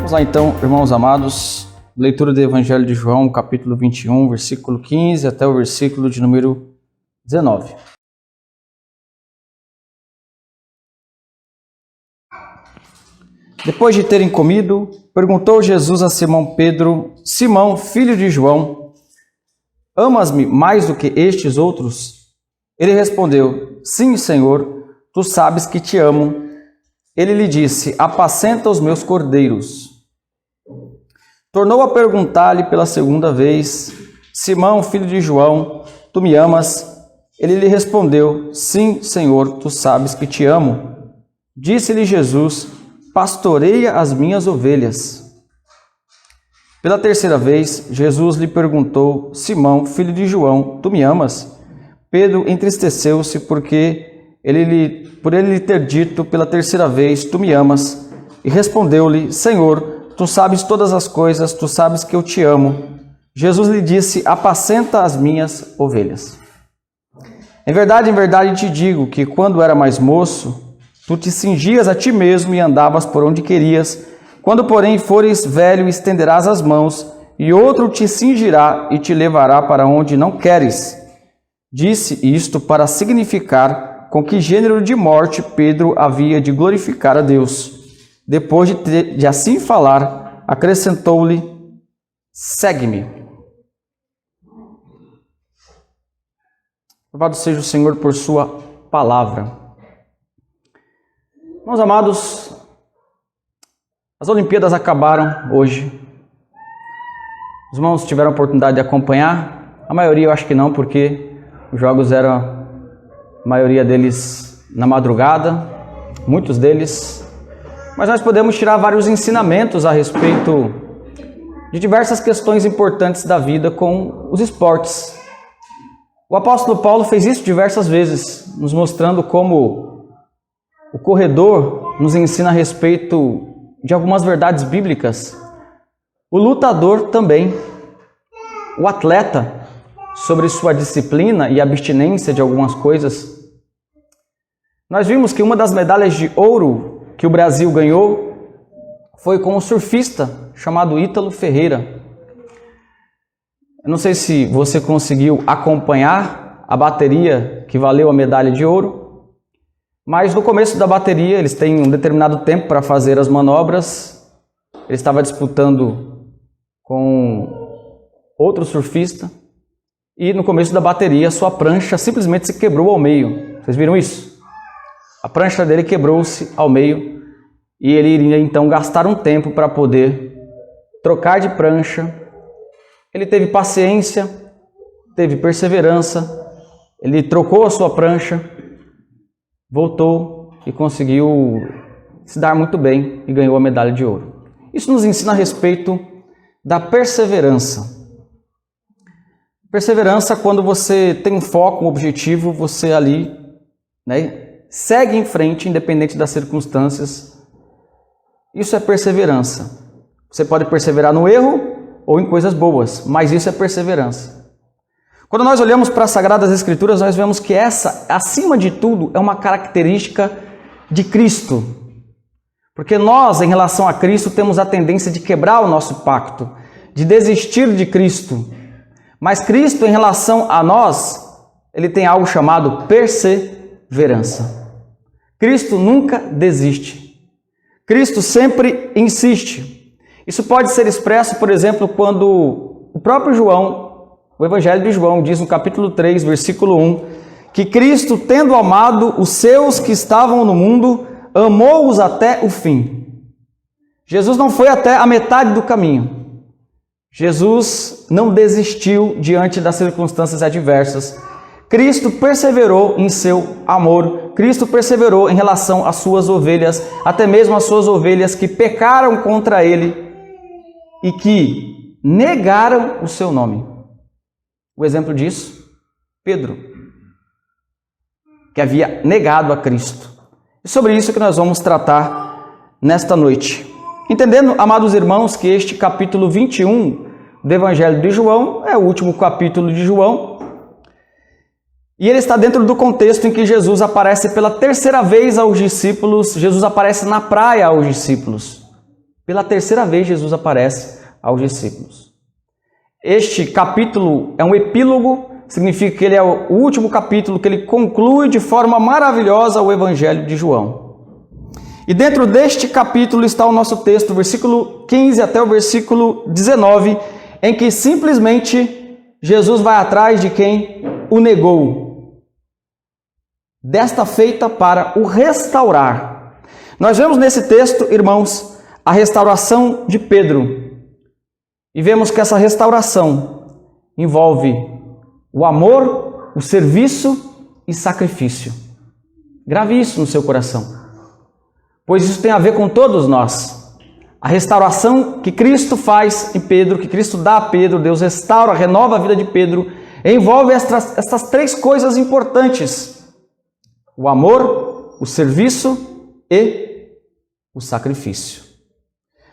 Vamos lá então, irmãos amados, leitura do Evangelho de João, capítulo 21, versículo 15 até o versículo de número 19. Depois de terem comido, perguntou Jesus a Simão Pedro: Simão, filho de João, amas-me mais do que estes outros? Ele respondeu: Sim, Senhor, tu sabes que te amo. Ele lhe disse: Apacenta os meus cordeiros. Tornou a perguntar-lhe pela segunda vez: Simão, filho de João, tu me amas? Ele lhe respondeu: Sim, Senhor, tu sabes que te amo. Disse-lhe Jesus: Pastoreia as minhas ovelhas. Pela terceira vez, Jesus lhe perguntou: Simão, filho de João, tu me amas? Pedro entristeceu-se por ele lhe ter dito pela terceira vez: Tu me amas? E respondeu-lhe: Senhor, tu sabes todas as coisas, tu sabes que eu te amo. Jesus lhe disse: Apacenta as minhas ovelhas. Em verdade te digo que quando era mais moço, tu te cingias a ti mesmo e andavas por onde querias. Quando, porém, fores velho, estenderás as mãos, e outro te cingirá e te levará para onde não queres. Disse isto para significar com que gênero de morte Pedro havia de glorificar a Deus. Depois de assim falar, acrescentou-lhe: Segue-me. Louvado seja o Senhor por sua palavra. Meus amados, as Olimpíadas acabaram hoje. Os irmãos tiveram a oportunidade de acompanhar? A maioria eu acho que não, porque os jogos eram, a maioria deles na madrugada, muitos deles. Mas nós podemos tirar vários ensinamentos a respeito de diversas questões importantes da vida com os esportes. O apóstolo Paulo fez isso diversas vezes, nos mostrando como o corredor nos ensina a respeito de algumas verdades bíblicas. O lutador também. O atleta, sobre sua disciplina e abstinência de algumas coisas. Nós vimos que uma das medalhas de ouro que o Brasil ganhou foi com um surfista chamado Ítalo Ferreira. Eu não sei se você conseguiu acompanhar a bateria que valeu a medalha de ouro, mas no começo da bateria eles têm um determinado tempo para fazer as manobras. Ele estava disputando com outro surfista e no começo da bateria sua prancha simplesmente se quebrou ao meio. Vocês viram isso? A prancha dele quebrou-se ao meio e ele iria então gastar um tempo para poder trocar de prancha. Ele teve paciência, teve perseverança, ele trocou a sua prancha, voltou e conseguiu se dar muito bem e ganhou a medalha de ouro. Isso nos ensina a respeito da perseverança. Perseverança, quando você tem um foco, um objetivo, você ali, segue em frente, independente das circunstâncias. Isso é perseverança. Você pode perseverar no erro ou em coisas boas, mas isso é perseverança. Quando nós olhamos para as Sagradas Escrituras, nós vemos que essa, acima de tudo, é uma característica de Cristo. Porque nós, em relação a Cristo, temos a tendência de quebrar o nosso pacto, de desistir de Cristo. Mas Cristo, em relação a nós, ele tem algo chamado perseverança. Cristo nunca desiste. Cristo sempre insiste. Isso pode ser expresso, por exemplo, quando o próprio João, o Evangelho de João, diz no capítulo 3, versículo 1, que Cristo, tendo amado os seus que estavam no mundo, amou-os até o fim. Jesus não foi até a metade do caminho. Jesus não desistiu diante das circunstâncias adversas. Cristo perseverou em seu amor. Cristo perseverou em relação às suas ovelhas, até mesmo as suas ovelhas que pecaram contra ele e que negaram o seu nome. O exemplo disso, Pedro, que havia negado a Cristo. E sobre isso que nós vamos tratar nesta noite. Entendendo, amados irmãos, que este capítulo 21 do Evangelho de João é o último capítulo de João. E ele está dentro do contexto em que Jesus aparece pela terceira vez aos discípulos. Jesus aparece na praia aos discípulos. Pela terceira vez, Jesus aparece aos discípulos. Este capítulo é um epílogo, significa que ele é o último capítulo, que ele conclui de forma maravilhosa o Evangelho de João. E dentro deste capítulo está o nosso texto, versículo 15 até o versículo 19, em que simplesmente Jesus vai atrás de quem o negou. Desta feita para o restaurar. Nós vemos nesse texto, irmãos, a restauração de Pedro. E vemos que essa restauração envolve o amor, o serviço e sacrifício. Grave isso no seu coração, pois isso tem a ver com todos nós. A restauração que Cristo faz em Pedro, que Cristo dá a Pedro, Deus restaura, renova a vida de Pedro, envolve estas três coisas importantes: o amor, o serviço e o sacrifício.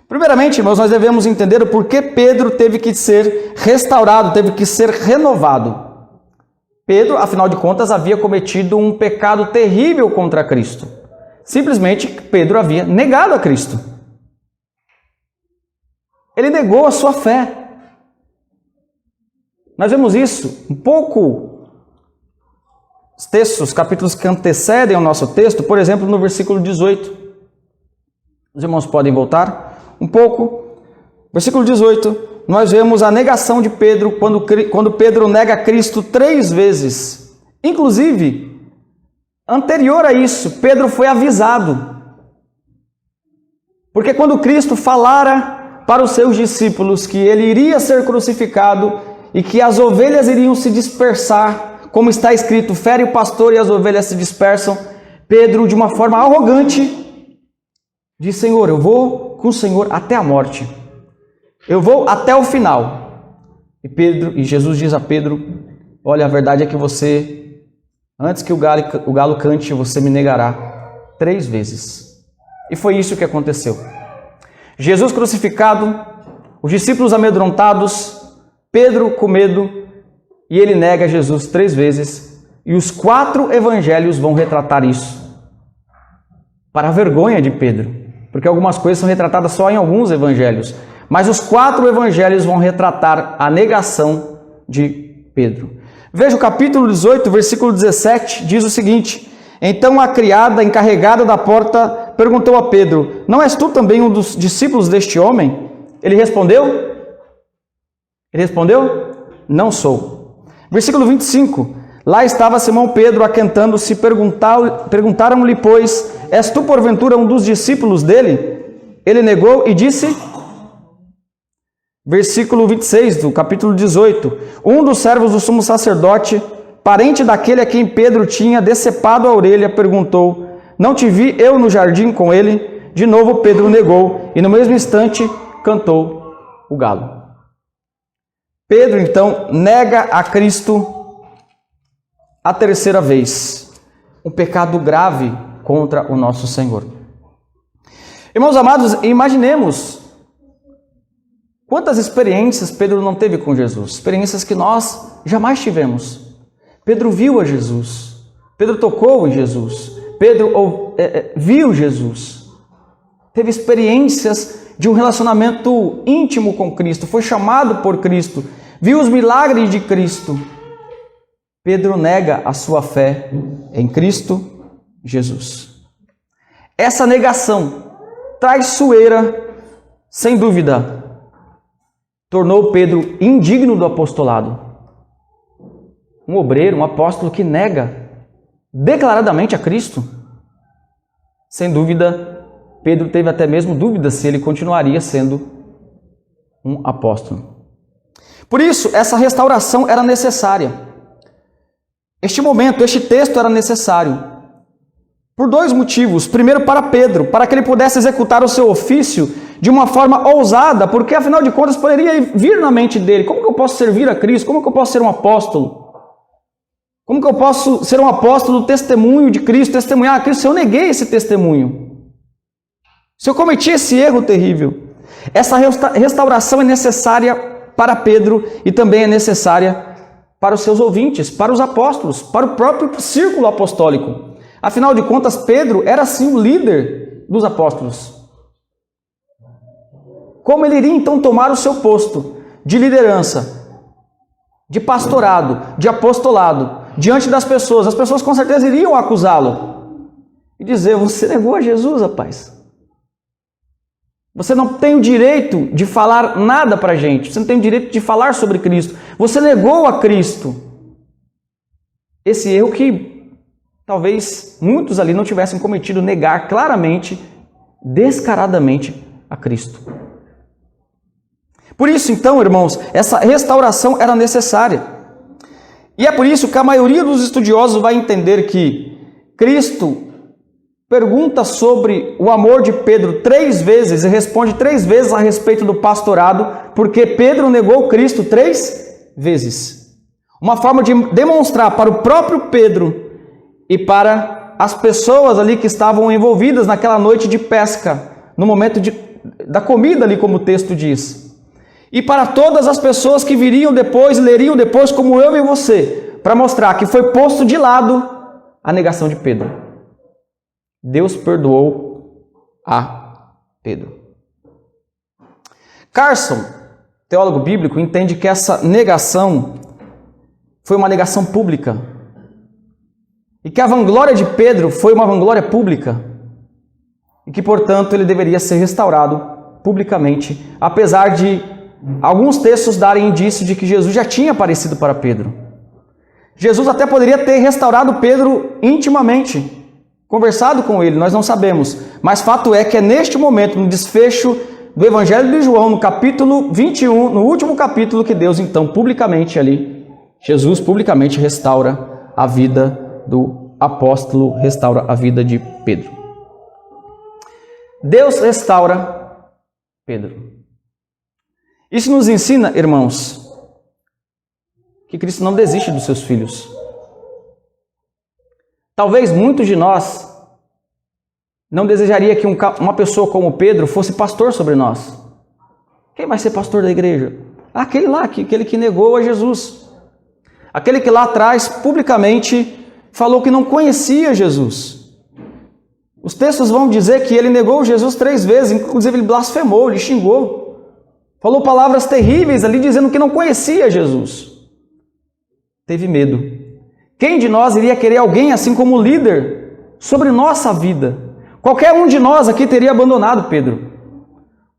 Primeiramente, irmãos, nós devemos entender o porquê Pedro teve que ser restaurado, teve que ser renovado. Pedro, afinal de contas, havia cometido um pecado terrível contra Cristo. Simplesmente, Pedro havia negado a Cristo. Ele negou a sua fé. Nós vemos isso um pouco, os textos, capítulos que antecedem ao nosso texto, por exemplo, no versículo 18. Os irmãos podem voltar um pouco. Versículo 18, nós vemos a negação de Pedro, quando Pedro nega Cristo 3 vezes. Inclusive, anterior a isso, Pedro foi avisado. Porque quando Cristo falara para os seus discípulos que ele iria ser crucificado e que as ovelhas iriam se dispersar, como está escrito, fere o pastor e as ovelhas se dispersam, Pedro, de uma forma arrogante, diz: Senhor, eu vou com o Senhor até a morte. Eu vou até o final. E Jesus diz a Pedro: olha, a verdade é que você, antes que o galo cante, você me negará 3 vezes. E foi isso que aconteceu. Jesus crucificado, os discípulos amedrontados, Pedro com medo, e ele nega Jesus 3 vezes. E os 4 evangelhos vão retratar isso, para a vergonha de Pedro, porque algumas coisas são retratadas só em alguns evangelhos. Mas os 4 evangelhos vão retratar a negação de Pedro. Veja o capítulo 18, versículo 17, diz o seguinte: então a criada encarregada da porta perguntou a Pedro: não és tu também um dos discípulos deste homem? Ele respondeu: não sou. Versículo 25, lá estava Simão Pedro aquentando-se, perguntaram-lhe, pois, és tu porventura um dos discípulos dele? Ele negou e disse... Versículo 26 do capítulo 18, um dos servos do sumo sacerdote, parente daquele a quem Pedro tinha decepado a orelha, perguntou: não te vi eu no jardim com ele? De novo Pedro negou, e no mesmo instante cantou o galo. Pedro, então, nega a Cristo a 3ª vez. Um pecado grave contra o nosso Senhor. Irmãos amados, imaginemos quantas experiências Pedro não teve com Jesus. Experiências que nós jamais tivemos. Pedro viu a Jesus. Pedro tocou em Jesus. Pedro viu Jesus. Teve experiências de um relacionamento íntimo com Cristo. Foi chamado por Cristo. Viu os milagres de Cristo. Pedro nega a sua fé em Cristo Jesus. Essa negação traiçoeira, sem dúvida, tornou Pedro indigno do apostolado. Um obreiro, um apóstolo que nega declaradamente a Cristo. Sem dúvida, Pedro teve até mesmo dúvida se ele continuaria sendo um apóstolo. Por isso, essa restauração era necessária. Este momento, este texto era necessário. Por 2 motivos. Primeiro, para Pedro, para que ele pudesse executar o seu ofício de uma forma ousada, porque afinal de contas poderia vir na mente dele: como que eu posso servir a Cristo? Como que eu posso ser um apóstolo? Como que eu posso ser um apóstolo do testemunho de Cristo, testemunhar a Cristo, se eu neguei esse testemunho? Se eu cometi esse erro terrível? Essa restauração é necessária para Pedro e também é necessária para os seus ouvintes, para os apóstolos, para o próprio círculo apostólico. Afinal de contas, Pedro era sim o líder dos apóstolos. como ele iria então tomar o seu posto de liderança, de pastorado, de apostolado, diante das pessoas. As pessoas com certeza iriam acusá-lo e dizer: você negou a Jesus, rapaz. Você não tem o direito de falar nada para a gente. Você não tem o direito de falar sobre Cristo. Você negou a Cristo. Esse erro que talvez muitos ali não tivessem cometido, negar claramente, descaradamente a Cristo. Por isso, então, irmãos, essa restauração era necessária. E é por isso que a maioria dos estudiosos vai entender que Cristo pergunta sobre o amor de Pedro 3 vezes e responde 3 vezes a respeito do pastorado, porque Pedro negou Cristo 3 vezes. Uma forma de demonstrar para o próprio Pedro e para as pessoas ali que estavam envolvidas naquela noite de pesca, no momento da comida ali, como o texto diz. E para todas as pessoas que viriam depois, leriam depois, como eu e você, para mostrar que foi posto de lado a negação de Pedro. Deus perdoou a Pedro. Carson, teólogo bíblico, entende que essa negação foi uma negação pública. E que a vanglória de Pedro foi uma vanglória pública. E que, portanto, ele deveria ser restaurado publicamente, apesar de alguns textos darem indício de que Jesus já tinha aparecido para Pedro. Jesus até poderia ter restaurado Pedro intimamente, conversado com ele, nós não sabemos. Mas fato é que é neste momento, no desfecho do Evangelho de João, no capítulo 21, no último capítulo, que Deus então publicamente ali, Jesus publicamente restaura a vida do apóstolo, restaura a vida de Pedro. Deus restaura Pedro. Isso nos ensina, irmãos, que Cristo não desiste dos seus filhos. Talvez muitos de nós não desejaria que uma pessoa como Pedro fosse pastor sobre nós. Quem vai ser pastor da igreja? Aquele lá, aquele que negou a Jesus. Aquele que lá atrás, publicamente, falou que não conhecia Jesus. Os textos vão dizer que ele negou Jesus 3 vezes, inclusive ele blasfemou, ele xingou. Falou palavras terríveis ali, dizendo que não conhecia Jesus. Teve medo. Quem de nós iria querer alguém assim como líder sobre nossa vida? Qualquer um de nós aqui teria abandonado Pedro.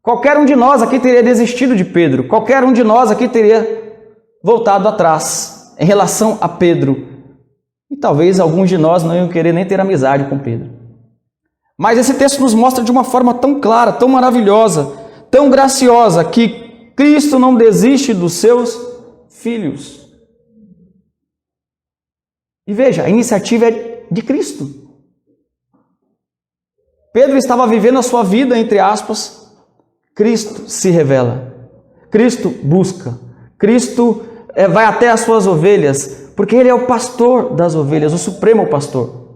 Qualquer um de nós aqui teria desistido de Pedro. Qualquer um de nós aqui teria voltado atrás em relação a Pedro. E talvez alguns de nós não iam querer nem ter amizade com Pedro. Mas esse texto nos mostra de uma forma tão clara, tão maravilhosa, tão graciosa, que Cristo não desiste dos seus filhos. E veja, a iniciativa é de Cristo. Pedro estava vivendo a sua vida, entre aspas. Cristo se revela. Cristo busca. Cristo vai até as suas ovelhas, porque Ele é o pastor das ovelhas, o supremo pastor.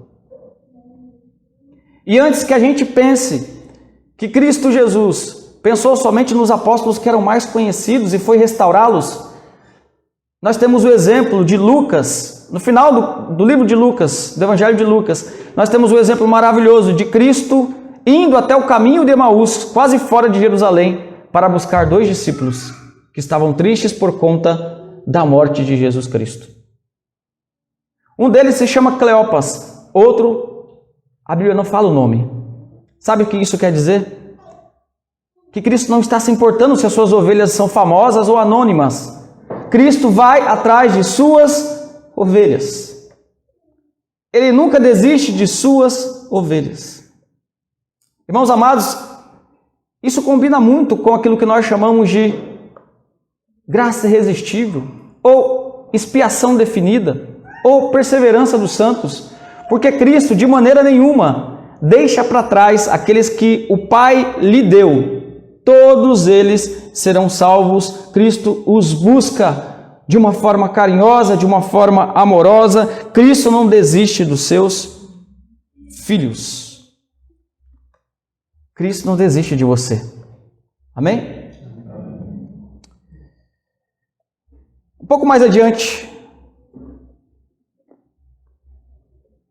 E antes que a gente pense que Cristo Jesus pensou somente nos apóstolos que eram mais conhecidos e foi restaurá-los, nós temos o exemplo de Lucas. No final do livro de Lucas, do Evangelho de Lucas, nós temos o exemplo maravilhoso de Cristo indo até o caminho de Emaús, quase fora de Jerusalém, para buscar 2 discípulos que estavam tristes por conta da morte de Jesus Cristo. Um deles se chama Cleopas, outro, a Bíblia não fala o nome. Sabe o que isso quer dizer? Que Cristo não está se importando se as suas ovelhas são famosas ou anônimas. Cristo vai atrás de suas ovelhas. Ele nunca desiste de suas ovelhas. Irmãos amados, isso combina muito com aquilo que nós chamamos de graça irresistível, ou expiação definida, ou perseverança dos santos, porque Cristo, de maneira nenhuma, deixa para trás aqueles que o Pai lhe deu. Todos eles serão salvos. Cristo os busca de uma forma carinhosa, de uma forma amorosa. Cristo não desiste dos seus filhos. Cristo não desiste de você. Amém? Um pouco mais adiante,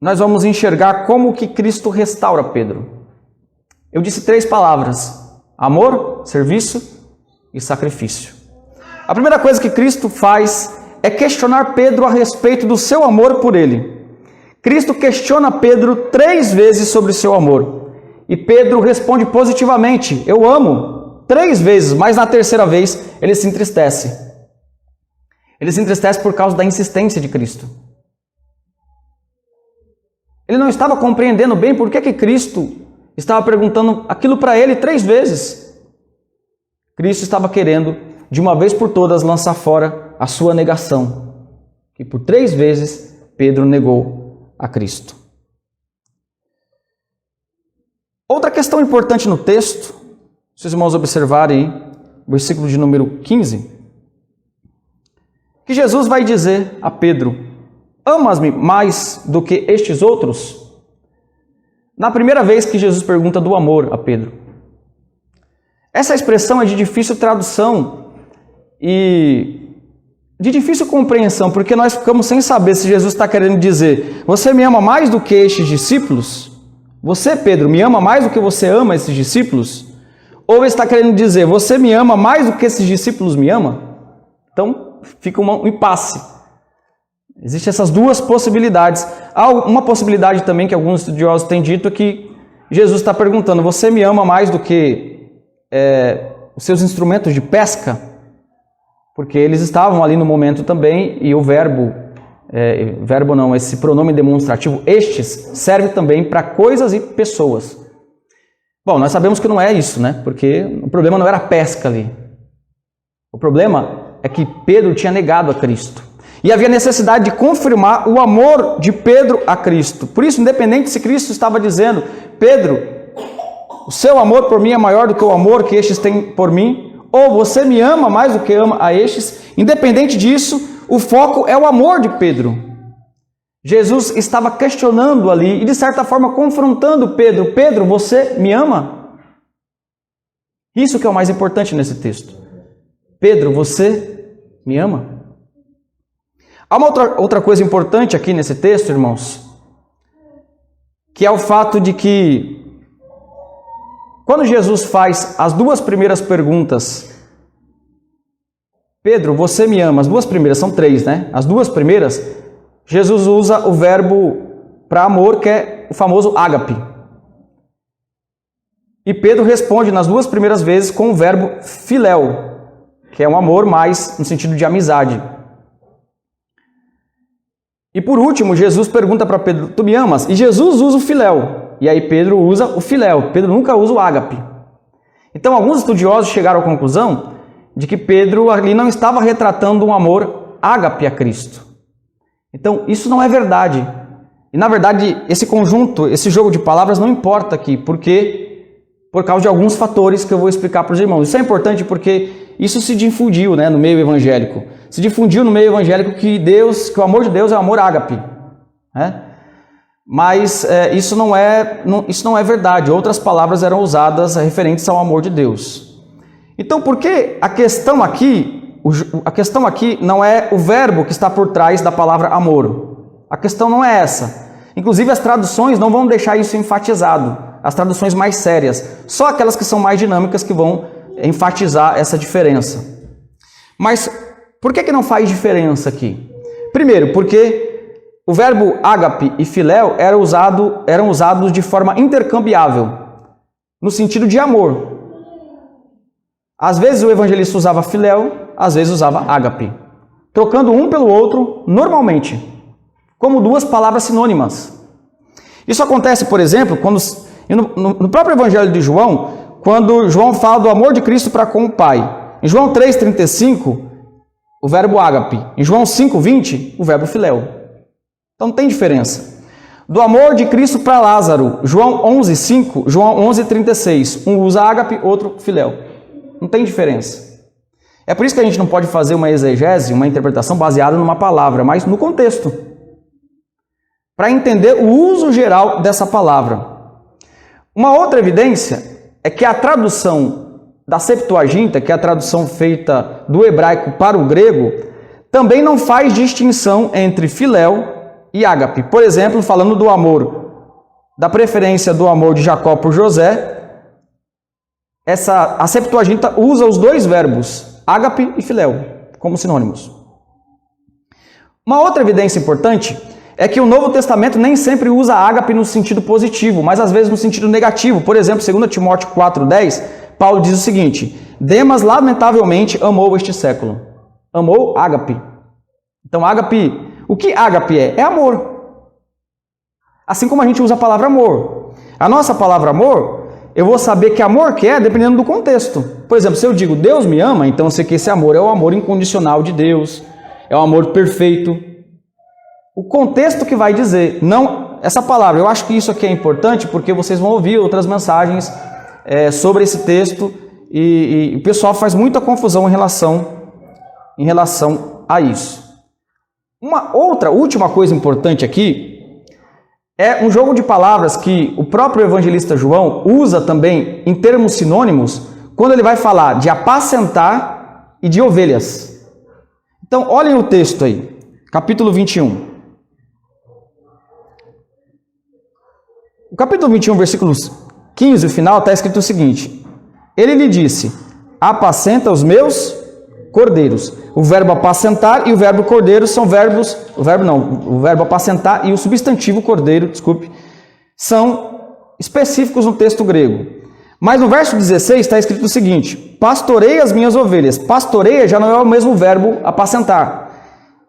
nós vamos enxergar como que Cristo restaura Pedro. Eu disse 3 palavras. Amor, serviço e sacrifício. A primeira coisa que Cristo faz é questionar Pedro a respeito do seu amor por ele. Cristo questiona Pedro 3 vezes sobre o seu amor. E Pedro responde positivamente, eu amo, 3 vezes, mas na terceira vez ele se entristece. Ele se entristece por causa da insistência de Cristo. Ele não estava compreendendo bem por que Cristo estava perguntando aquilo para ele 3 vezes. Cristo estava querendo, de uma vez por todas, lançar fora a sua negação. E por 3 vezes Pedro negou a Cristo. Outra questão importante no texto, se os irmãos observarem, versículo de número 15, que Jesus vai dizer a Pedro, amas-me mais do que estes outros? Na primeira vez que Jesus pergunta do amor a Pedro. Essa expressão é de difícil tradução e de difícil compreensão, porque nós ficamos sem saber se Jesus está querendo dizer, você me ama mais do que estes discípulos? Você, Pedro, me ama mais do que você ama esses discípulos? Ou ele está querendo dizer, você me ama mais do que esses discípulos me amam? Então, fica um impasse. Existem essas 2 possibilidades. Há uma possibilidade também que alguns estudiosos têm dito que Jesus está perguntando, você me ama mais do que os seus instrumentos de pesca? Porque eles estavam ali no momento também e o esse pronome demonstrativo, estes, serve também para coisas e pessoas. Bom, nós sabemos que não é isso, né? Porque o problema não era a pesca ali. O problema é que Pedro tinha negado a Cristo. E havia necessidade de confirmar o amor de Pedro a Cristo. Por isso, independente se Cristo estava dizendo, Pedro, o seu amor por mim é maior do que o amor que estes têm por mim, ou você me ama mais do que ama a estes, independente disso, o foco é o amor de Pedro. Jesus estava questionando ali e, de certa forma, confrontando Pedro. Pedro, você me ama? Isso que é o mais importante nesse texto. Pedro, você me ama? Há uma outra coisa importante aqui nesse texto, irmãos, que é o fato de que, quando Jesus faz as 2 primeiras perguntas, Pedro, você me ama, as 2 primeiras, são 3, né? As 2 primeiras, Jesus usa o verbo para amor, que é o famoso ágape. E Pedro responde nas 2 primeiras vezes com o verbo filéu, que é um amor mais no sentido de amizade. E por último, Jesus pergunta para Pedro, tu me amas? E Jesus usa o filéu. E aí Pedro usa o filéu. Pedro nunca usa o ágape. Então alguns estudiosos chegaram à conclusão de que Pedro ali não estava retratando um amor ágape a Cristo. Então isso não é verdade. E na verdade esse conjunto, esse jogo de palavras não importa aqui, porque por causa de alguns fatores que eu vou explicar para os irmãos. Isso é importante porque isso se difundiu, né, no meio evangélico. Se difundiu no meio evangélico que o amor de Deus é o amor ágape, né? Mas isso não é verdade. Outras palavras eram usadas referentes ao amor de Deus. Então, por que a questão aqui não é o verbo que está por trás da palavra amor? A questão não é essa. Inclusive, as traduções não vão deixar isso enfatizado. As traduções mais sérias. Só aquelas que são mais dinâmicas que vão enfatizar essa diferença. Mas por que não faz diferença aqui? Primeiro, porque o verbo ágape e filéu eram usados de forma intercambiável, no sentido de amor. Às vezes o evangelista usava filéu, às vezes usava ágape, trocando um pelo outro normalmente, como 2 palavras sinônimas. Isso acontece, por exemplo, no próprio evangelho de João, quando João fala do amor de Cristo para com o Pai. Em João 3,35, o verbo ágape. Em João 5,20, o verbo filéu. Então não tem diferença. Do amor de Cristo para Lázaro, João 11,5, João 11,36. Um usa ágape, outro filéu. Não tem diferença. É por isso que a gente não pode fazer uma exegese, uma interpretação baseada numa palavra, mas no contexto. Para entender o uso geral dessa palavra. Uma outra evidência é que a tradução da Septuaginta, que é a tradução feita do hebraico para o grego, também não faz distinção entre filéu e ágape. Por exemplo, falando do amor, da preferência do amor de Jacó por José, a Septuaginta usa os dois verbos, ágape e filéu, como sinônimos. Uma outra evidência importante é que o Novo Testamento nem sempre usa ágape no sentido positivo, mas às vezes no sentido negativo. Por exemplo, 2 Timóteo 4,10, Paulo diz o seguinte: Demas lamentavelmente amou este século. Amou ágape. Então, ágape, o que ágape é? É amor. Assim como a gente usa a palavra amor. A nossa palavra amor, eu vou saber que amor que é dependendo do contexto. Por exemplo, se eu digo Deus me ama, então eu sei que esse amor é o amor incondicional de Deus, é o amor perfeito. O contexto que vai dizer, não essa palavra. Eu acho que isso aqui é importante porque vocês vão ouvir outras mensagens sobre esse texto e o pessoal faz muita confusão em relação a isso. Uma outra, última coisa importante aqui é um jogo de palavras que o próprio evangelista João usa também em termos sinônimos quando ele vai falar de apacentar e de ovelhas. Então, olhem o texto aí, capítulo 21. O capítulo 21, versículos 15, o final, está escrito o seguinte: Ele lhe disse, apacenta os meus cordeiros. O verbo apacentar e o verbo cordeiro são verbos, o verbo apacentar e o substantivo cordeiro, desculpe, são específicos no texto grego. Mas no verso 16 está escrito o seguinte: pastorei as minhas ovelhas. Pastoreia já não é o mesmo verbo apacentar.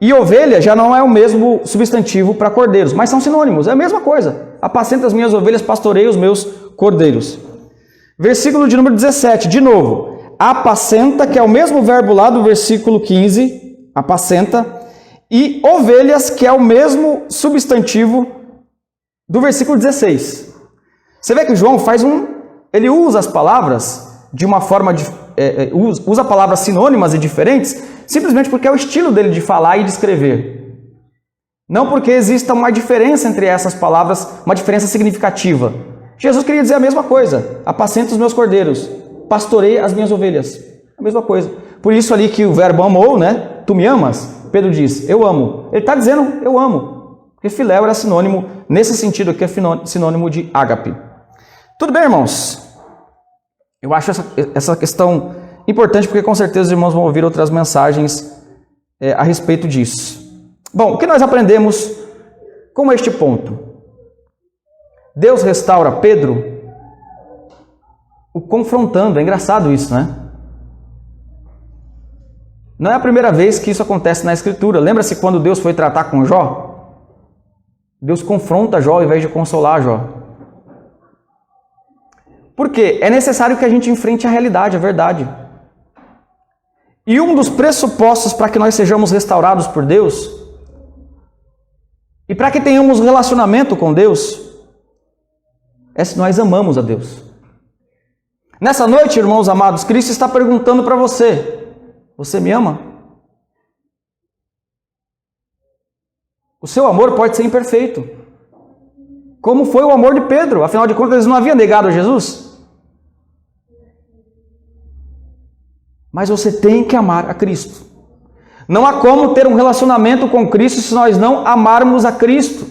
E ovelha já não é o mesmo substantivo para cordeiros, mas são sinônimos, é a mesma coisa. Apacenta as minhas ovelhas, pastorei os meus cordeiros. Versículo de número 17, de novo. Apacenta, que é o mesmo verbo lá do versículo 15, apacenta, e ovelhas, que é o mesmo substantivo do versículo 16. Você vê que o João ele usa as palavras de uma forma, usa palavras sinônimas e diferentes, simplesmente porque é o estilo dele de falar e de escrever. Não porque exista uma diferença entre essas palavras, uma diferença significativa. Jesus queria dizer a mesma coisa, apacenta os meus cordeiros, pastorei as minhas ovelhas. A mesma coisa. Por isso ali que o verbo amou, né? Tu me amas? Pedro diz, eu amo. Ele está dizendo, eu amo. Porque filéu era sinônimo, nesse sentido aqui, é sinônimo de ágape. Tudo bem, irmãos? Eu acho essa questão importante, porque com certeza os irmãos vão ouvir outras mensagens a respeito disso. Bom, o que nós aprendemos com este ponto? Deus restaura Pedro o confrontando. É engraçado isso, né? Não é a primeira vez que isso acontece na Escritura. Lembra-se quando Deus foi tratar com Jó? Deus confronta Jó ao invés de consolar Jó. Por quê? É necessário que a gente enfrente a realidade, a verdade. E um dos pressupostos para que nós sejamos restaurados por Deus e para que tenhamos relacionamento com Deus é se nós amamos a Deus. Nessa noite, irmãos amados, Cristo está perguntando para você: você me ama? O seu amor pode ser imperfeito, como foi o amor de Pedro. Afinal de contas, eles não haviam negado a Jesus. Mas você tem que amar a Cristo. Não há como ter um relacionamento com Cristo se nós não amarmos a Cristo.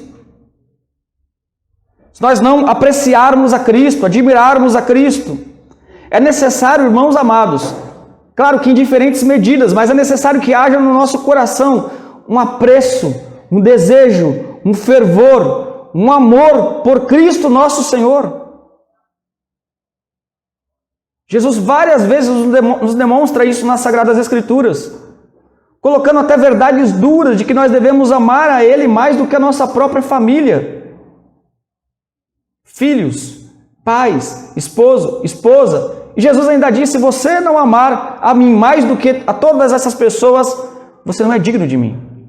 Se nós não apreciarmos a Cristo, admirarmos a Cristo. É necessário, irmãos amados, claro que em diferentes medidas, mas é necessário que haja no nosso coração um apreço, um desejo, um fervor, um amor por Cristo nosso Senhor. Jesus várias vezes nos demonstra isso nas Sagradas Escrituras, colocando até verdades duras de que nós devemos amar a Ele mais do que a nossa própria família. Filhos, pais, esposo, esposa. E Jesus ainda disse: se você não amar a mim mais do que a todas essas pessoas, você não é digno de mim.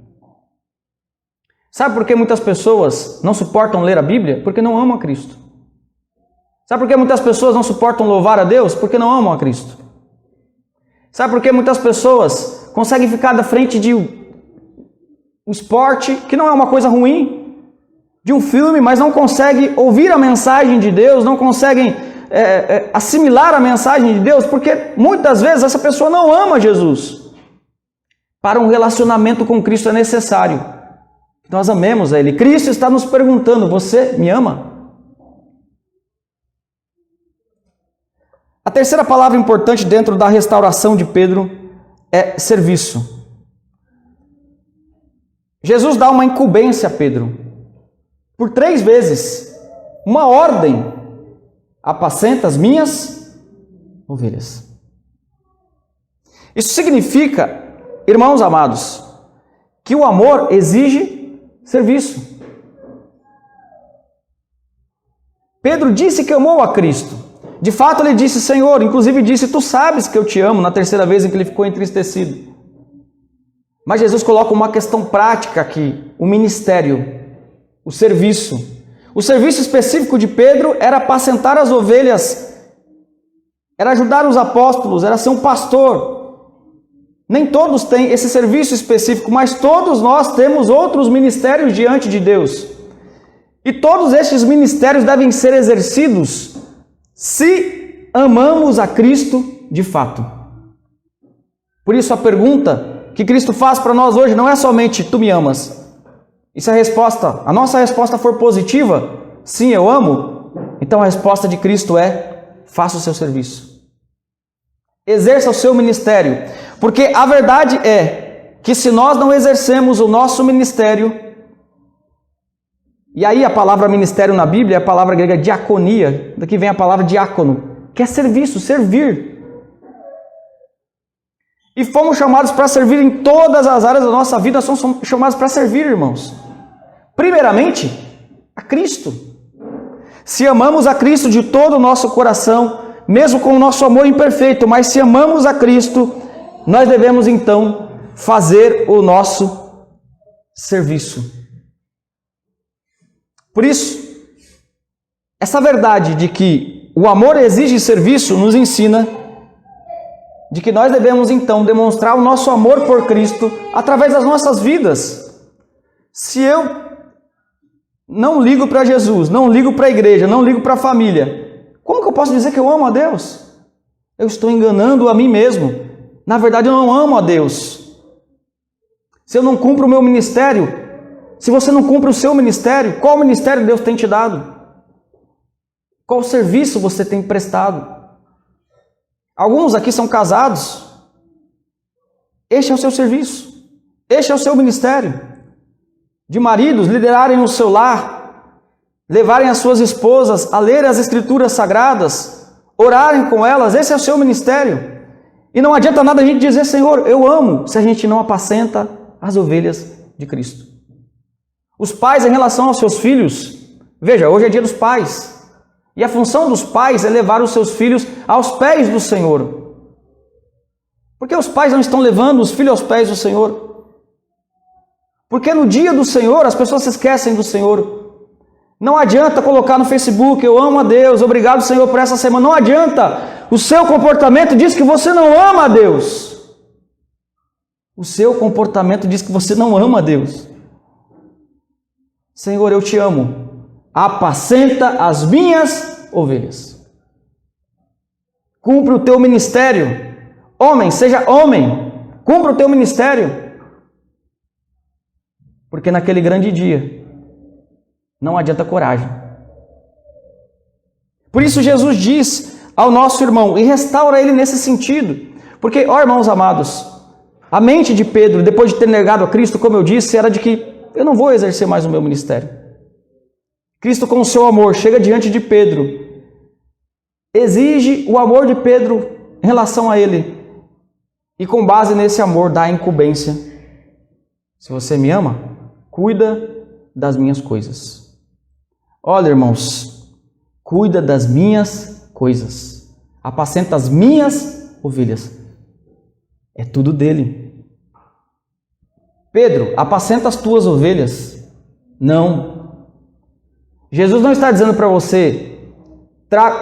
Sabe por que muitas pessoas não suportam ler a Bíblia? Porque não amam a Cristo. Sabe por que muitas pessoas não suportam louvar a Deus? Porque não amam a Cristo. Sabe por que muitas pessoas conseguem ficar da frente de um esporte, que não é uma coisa ruim, de um filme, mas não conseguem ouvir a mensagem de Deus, não conseguem assimilar a mensagem de Deus? Porque muitas vezes essa pessoa não ama Jesus. Para um relacionamento com Cristo é necessário que nós amemos a Ele. Cristo está nos perguntando: você me ama? A terceira palavra importante dentro da restauração de Pedro é serviço. Jesus dá uma incumbência a Pedro por 3 vezes, uma ordem: apacenta as minhas ovelhas. Isso significa, irmãos amados, que o amor exige serviço. Pedro disse que amou a Cristo. De fato, ele disse: Senhor, inclusive disse: tu sabes que eu te amo, na terceira vez em que ele ficou entristecido. Mas Jesus coloca uma questão prática aqui: o ministério, o serviço. O serviço específico de Pedro era apacentar as ovelhas, era ajudar os apóstolos, era ser um pastor. Nem todos têm esse serviço específico, mas todos nós temos outros ministérios diante de Deus. E todos estes ministérios devem ser exercidos se amamos a Cristo de fato. Por isso a pergunta que Cristo faz para nós hoje não é somente: tu me amas? E se a nossa resposta for positiva, sim, eu amo, então a resposta de Cristo é: faça o seu serviço. Exerça o seu ministério. Porque a verdade é que se nós não exercemos o nosso ministério, e aí a palavra ministério na Bíblia é a palavra grega diaconia, daqui vem a palavra diácono, que é serviço, servir. E fomos chamados para servir em todas as áreas da nossa vida, somos chamados para servir, irmãos. Primeiramente, a Cristo. Se amamos a Cristo de todo o nosso coração, mesmo com o nosso amor imperfeito, mas se amamos a Cristo, nós devemos então fazer o nosso serviço. Por isso, essa verdade de que o amor exige serviço nos ensina de que nós devemos então demonstrar o nosso amor por Cristo através das nossas vidas. Se eu não ligo para Jesus, não ligo para a igreja, não ligo para a família, como que eu posso dizer que eu amo a Deus? Eu estou enganando a mim mesmo. Na verdade, eu não amo a Deus. Se eu não cumpro o meu ministério, se você não cumpre o seu ministério, qual ministério Deus tem te dado? Qual serviço você tem prestado? Alguns aqui são casados. Este é o seu serviço. Este é o seu ministério. De maridos liderarem o seu lar, levarem as suas esposas a ler as Escrituras Sagradas, orarem com elas, esse é o seu ministério. E não adianta nada a gente dizer: Senhor, eu amo, se a gente não apacenta as ovelhas de Cristo. Os pais em relação aos seus filhos, veja, hoje é dia dos pais. E a função dos pais é levar os seus filhos aos pés do Senhor. Por que os pais não estão levando os filhos aos pés do Senhor? Porque no dia do Senhor as pessoas se esquecem do Senhor. Não adianta colocar no Facebook: eu amo a Deus, obrigado Senhor por essa semana. Não adianta. O seu comportamento diz que você não ama a Deus. O seu comportamento diz que você não ama a Deus. Senhor, eu te amo. Apacenta as minhas ovelhas. Cumpre o teu ministério. Homem, seja homem. Cumpre o teu ministério. Porque naquele grande dia não adianta coragem. Por isso Jesus diz ao nosso irmão, e restaura ele nesse sentido. Porque, ó irmãos amados, a mente de Pedro, depois de ter negado a Cristo, como eu disse, era de que eu não vou exercer mais o meu ministério. Cristo, com o seu amor, chega diante de Pedro, exige o amor de Pedro em relação a ele, e com base nesse amor dá a incumbência: se você me ama, cuida das minhas coisas. Olha, irmãos, cuida das minhas coisas, apacenta as minhas ovelhas. É tudo dele. Pedro, apacenta as tuas ovelhas. Não. Jesus não está dizendo para você,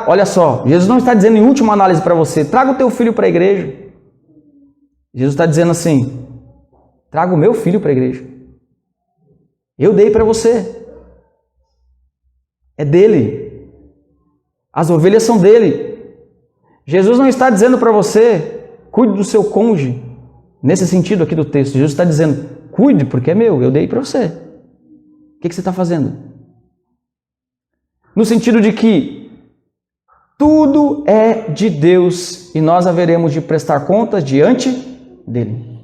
olha só, Jesus não está dizendo em última análise para você: traga o teu filho para a igreja. Jesus está dizendo assim: traga o meu filho para a igreja. Eu dei para você. É dele. As ovelhas são dele. Jesus não está dizendo para você: cuide do seu cônjuge. Nesse sentido aqui do texto, Jesus está dizendo: cuide porque é meu, eu dei para você. O que você está fazendo? No sentido de que Tudo é de Deus e nós haveremos de prestar contas diante dele.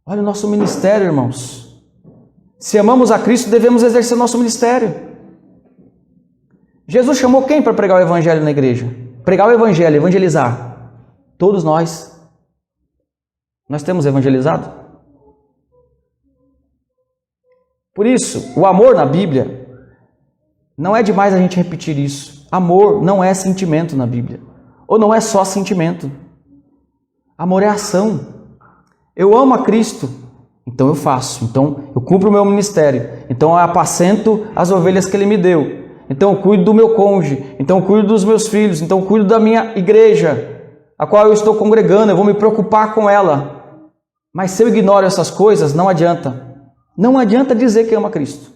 Olha o nosso ministério, irmãos. Se amamos a Cristo, devemos exercer nosso ministério. Jesus chamou quem para pregar o evangelho na igreja? Pregar o evangelho, evangelizar. Todos nós. Nós temos evangelizado? Por isso, o amor na Bíblia, não é demais a gente repetir isso. Amor não é sentimento na Bíblia. Ou não é só sentimento. Amor é ação. Eu amo a Cristo, então eu faço. Então eu cumpro o meu ministério. Então eu apacento as ovelhas que Ele me deu. Então eu cuido do meu cônjuge. Então eu cuido dos meus filhos. Então eu cuido da minha igreja, a qual eu estou congregando. Eu vou me preocupar com ela. Mas se eu ignoro essas coisas, não adianta. Não adianta dizer que ama Cristo.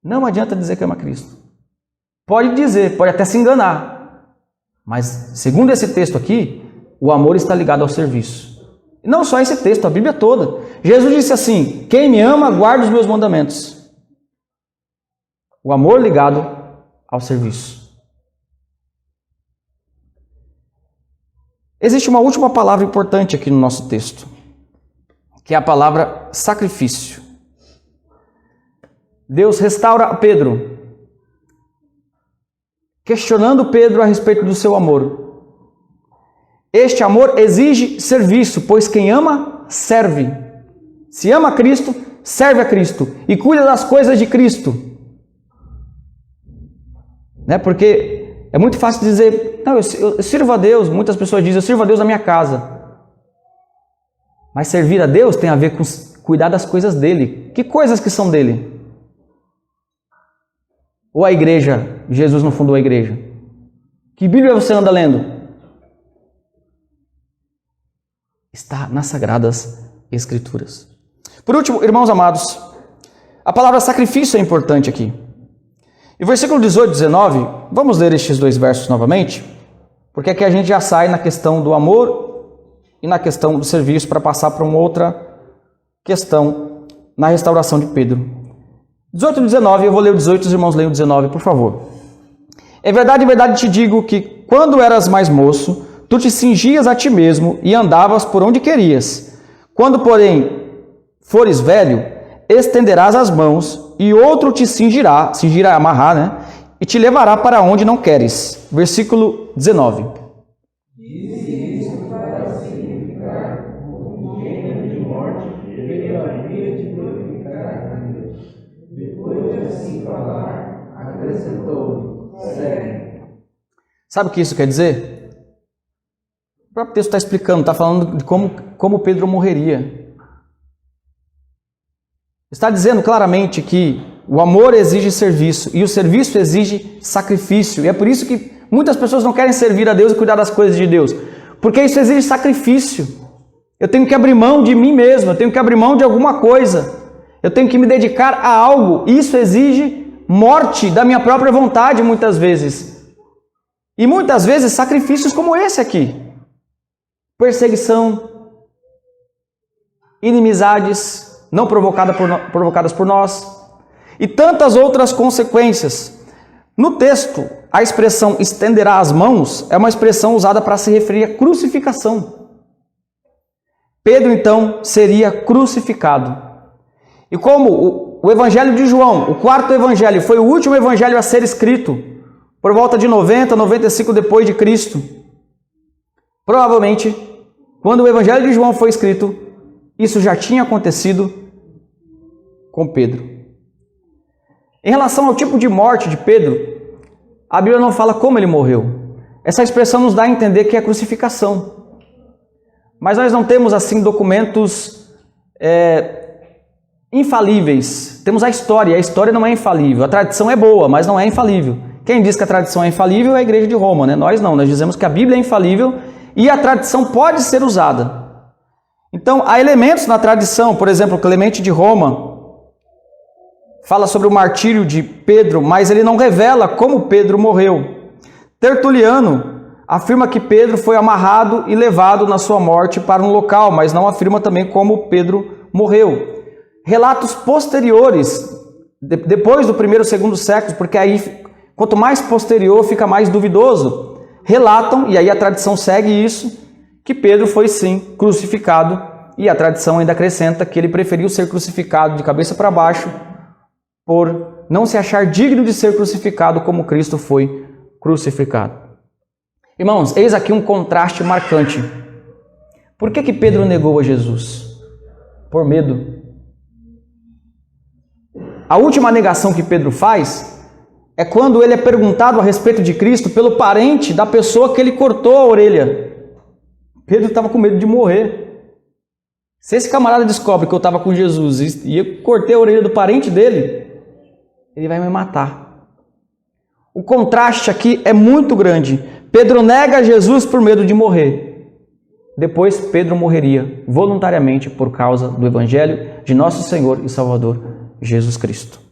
Não adianta dizer que ama Cristo. Pode dizer, pode até se enganar. Mas, segundo esse texto aqui, o amor está ligado ao serviço. E não só esse texto, a Bíblia toda. Jesus disse assim: quem me ama, guarda os meus mandamentos. O amor ligado ao serviço. Existe uma última palavra importante aqui no nosso texto, que é a palavra sacrifício. Deus restaura Pedro, questionando Pedro a respeito do seu amor. Este amor exige serviço, pois quem ama, serve. Se ama a Cristo, serve a Cristo e cuida das coisas de Cristo. Né? Porque é muito fácil dizer, não, eu sirvo a Deus. Muitas pessoas dizem, eu sirvo a Deus na minha casa. Mas servir a Deus tem a ver com cuidar das coisas dele. Que coisas que são dele? Ou a igreja, Jesus não fundou a igreja? Que Bíblia você anda lendo? Está nas Sagradas Escrituras. Por último, irmãos amados, a palavra sacrifício é importante aqui. E versículo 18 e 19, vamos ler estes dois versos novamente, porque aqui a gente já sai na questão do amor e na questão do serviço para passar para uma outra questão na restauração de Pedro. 18 e 19, eu vou ler o 18, os irmãos leiam o 19, por favor. Em verdade te digo que quando eras mais moço, tu te cingias a ti mesmo e andavas por onde querias. Quando, porém, fores velho, estenderás as mãos e outro te cingirá, amarrar, né? E te levará para onde não queres. Versículo 19. Diz isso para significar um gênero de morte pela via de glorificar a Deus. Depois de assim falar, acrescentou: segue. Sabe o que isso quer dizer? O próprio texto está explicando, está falando de como Pedro morreria. Está dizendo claramente que o amor exige serviço e o serviço exige sacrifício. E é por isso que muitas pessoas não querem servir a Deus e cuidar das coisas de Deus. Porque isso exige sacrifício. Eu tenho que abrir mão de mim mesmo, eu tenho que abrir mão de alguma coisa. Eu tenho que me dedicar a algo. Isso exige morte da minha própria vontade muitas vezes. E muitas vezes sacrifícios como esse aqui. Perseguição, inimizades não provocadas por nós e tantas outras consequências. No texto, a expressão estenderá as mãos é uma expressão usada para se referir à crucificação. Pedro, então, seria crucificado. E como o Evangelho de João, o quarto evangelho, foi o último evangelho a ser escrito, por volta de 90, 95 depois de Cristo, provavelmente, quando o Evangelho de João foi escrito, isso já tinha acontecido com Pedro. Em relação ao tipo de morte de Pedro, a Bíblia não fala como ele morreu. Essa expressão nos dá a entender que é crucificação. Mas nós não temos, assim, documentos infalíveis. Temos a história não é infalível. A tradição é boa, mas não é infalível. Quem diz que a tradição é infalível é a Igreja de Roma, né? Nós não, nós dizemos que a Bíblia é infalível e a tradição pode ser usada. Então, há elementos na tradição, por exemplo, Clemente de Roma fala sobre o martírio de Pedro, mas ele não revela como Pedro morreu. Tertuliano afirma que Pedro foi amarrado e levado na sua morte para um local, mas não afirma também como Pedro morreu. Relatos posteriores, depois do primeiro e segundo séculos, porque aí Quanto mais posterior, fica mais duvidoso. Relatam, e aí a tradição segue isso, que Pedro foi sim crucificado, e a tradição ainda acrescenta que ele preferiu ser crucificado de cabeça para baixo, por não se achar digno de ser crucificado como Cristo foi crucificado. Irmãos, eis aqui um contraste marcante. Por que Pedro negou a Jesus? Por medo. A última negação que Pedro faz é quando ele é perguntado a respeito de Cristo pelo parente da pessoa que ele cortou a orelha. Pedro estava com medo de morrer. Se esse camarada descobre que eu estava com Jesus e eu cortei a orelha do parente dele, ele vai me matar. O contraste aqui é muito grande. Pedro nega Jesus por medo de morrer. Depois Pedro morreria voluntariamente por causa do Evangelho de nosso Senhor e Salvador Jesus Cristo.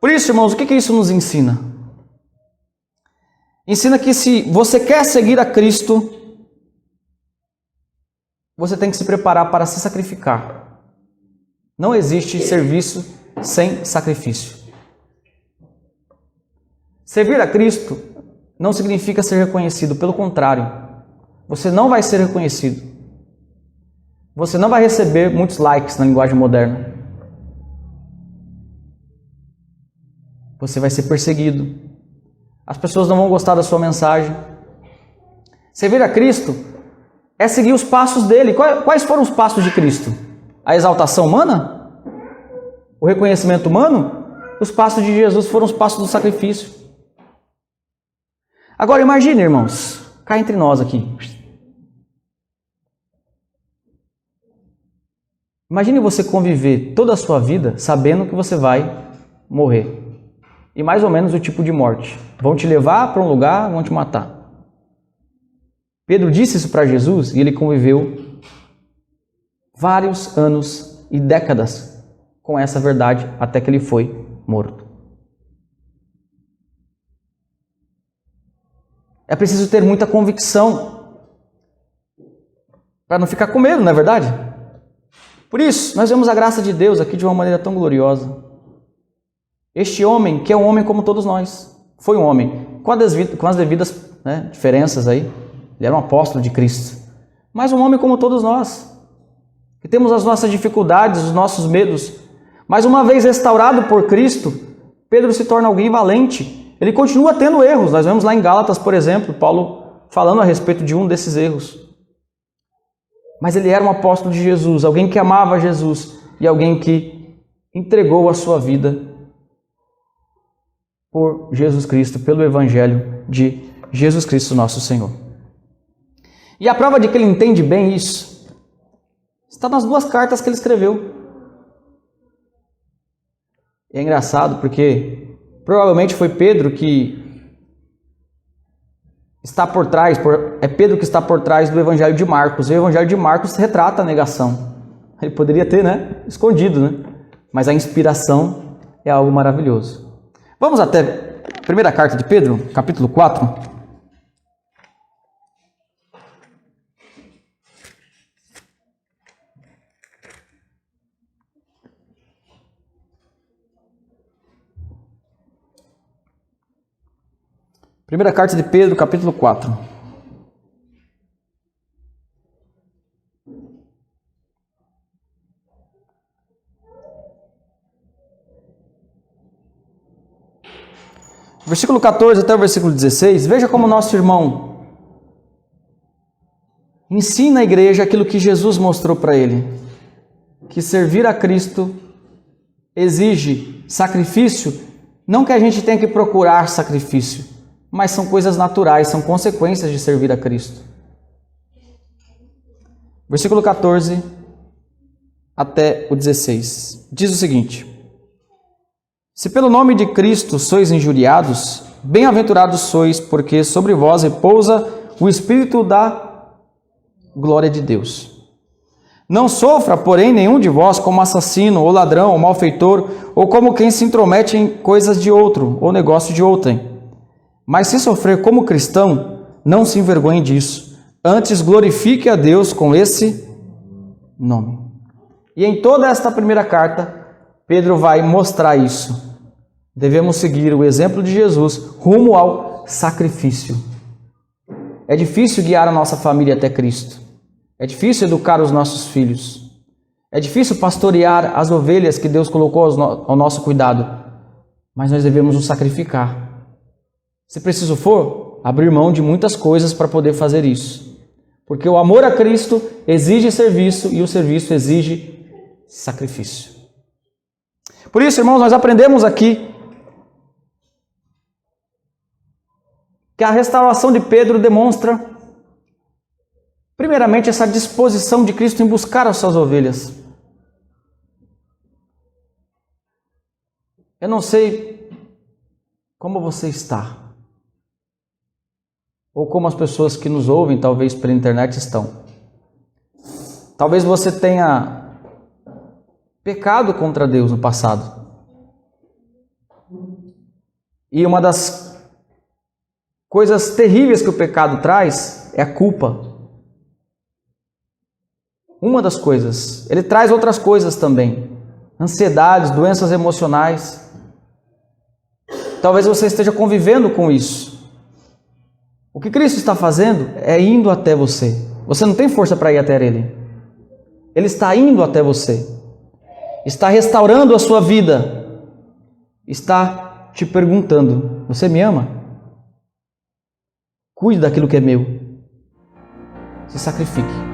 Por isso, irmãos, o que isso nos ensina? Ensina que se você quer seguir a Cristo, você tem que se preparar para se sacrificar. Não existe serviço sem sacrifício. Servir a Cristo não significa ser reconhecido, pelo contrário, você não vai ser reconhecido. Você não vai receber muitos likes na linguagem moderna. Você vai ser perseguido. As pessoas não vão gostar da sua mensagem. Servir a Cristo é seguir os passos dele. Quais foram os passos de Cristo? A exaltação humana? O reconhecimento humano? Os passos de Jesus foram os passos do sacrifício. Agora imagine, irmãos, cá entre nós aqui. Imagine você conviver toda a sua vida sabendo que você vai morrer. E mais ou menos o tipo de morte. Vão te levar para um lugar, vão te matar. Pedro disse isso para Jesus e ele conviveu vários anos e décadas com essa verdade até que ele foi morto. É preciso ter muita convicção para não ficar com medo, não é verdade? Por isso, nós vemos a graça de Deus aqui de uma maneira tão gloriosa. Este homem, que é um homem como todos nós, foi um homem, com as devidas diferenças aí, ele era um apóstolo de Cristo, mas um homem como todos nós, que temos as nossas dificuldades, os nossos medos, mas uma vez restaurado por Cristo, Pedro se torna alguém valente, ele continua tendo erros, nós vemos lá em Gálatas, por exemplo, Paulo falando a respeito de um desses erros, mas ele era um apóstolo de Jesus, alguém que amava Jesus e alguém que entregou a sua vida por Jesus Cristo, pelo Evangelho de Jesus Cristo, nosso Senhor. E a prova de que ele entende bem isso está nas duas cartas que ele escreveu. E é engraçado porque provavelmente foi Pedro que está por trás, é Pedro que está por trás do Evangelho de Marcos. E o Evangelho de Marcos retrata a negação. Ele poderia ter, escondido, mas a inspiração é algo maravilhoso. Vamos até a primeira carta de Pedro, capítulo 4. Primeira carta de Pedro, capítulo 4. Versículo 14 até o versículo 16, veja como nosso irmão ensina a igreja aquilo que Jesus mostrou para ele, que servir a Cristo exige sacrifício, não que a gente tenha que procurar sacrifício, mas são coisas naturais, são consequências de servir a Cristo. Versículo 14 até o 16, diz o seguinte: se pelo nome de Cristo sois injuriados, bem-aventurados sois, porque sobre vós repousa o Espírito da glória de Deus. Não sofra, porém, nenhum de vós como assassino, ou ladrão, ou malfeitor, ou como quem se intromete em coisas de outro, ou negócio de outrem. Mas se sofrer como cristão, não se envergonhe disso. Antes glorifique a Deus com esse nome. E em toda esta primeira carta, Pedro vai mostrar isso. devemos seguir o exemplo de Jesus rumo ao sacrifício. É difícil guiar a nossa família até Cristo. É difícil educar os nossos filhos. É difícil pastorear as ovelhas que Deus colocou ao nosso cuidado. Mas nós devemos nos sacrificar. Se preciso for, abrir mão de muitas coisas para poder fazer isso. Porque o amor a Cristo exige serviço e o serviço exige sacrifício. Por isso, irmãos, nós aprendemos aqui que a restauração de Pedro demonstra, primeiramente, essa disposição de Cristo em buscar as suas ovelhas. Eu não sei como você está, ou como as pessoas que nos ouvem, talvez pela internet, estão. Talvez você tenha pecado contra Deus no passado. E uma das coisas terríveis que o pecado traz é a culpa. Uma das coisas. Ele traz outras coisas também. Ansiedades, doenças emocionais. Talvez você esteja convivendo com isso. O que Cristo está fazendo é indo até você. Você não tem força para ir até Ele. Ele está indo até você. Está restaurando a sua vida. Está te perguntando: você me ama? Cuide daquilo que é meu. Se sacrifique.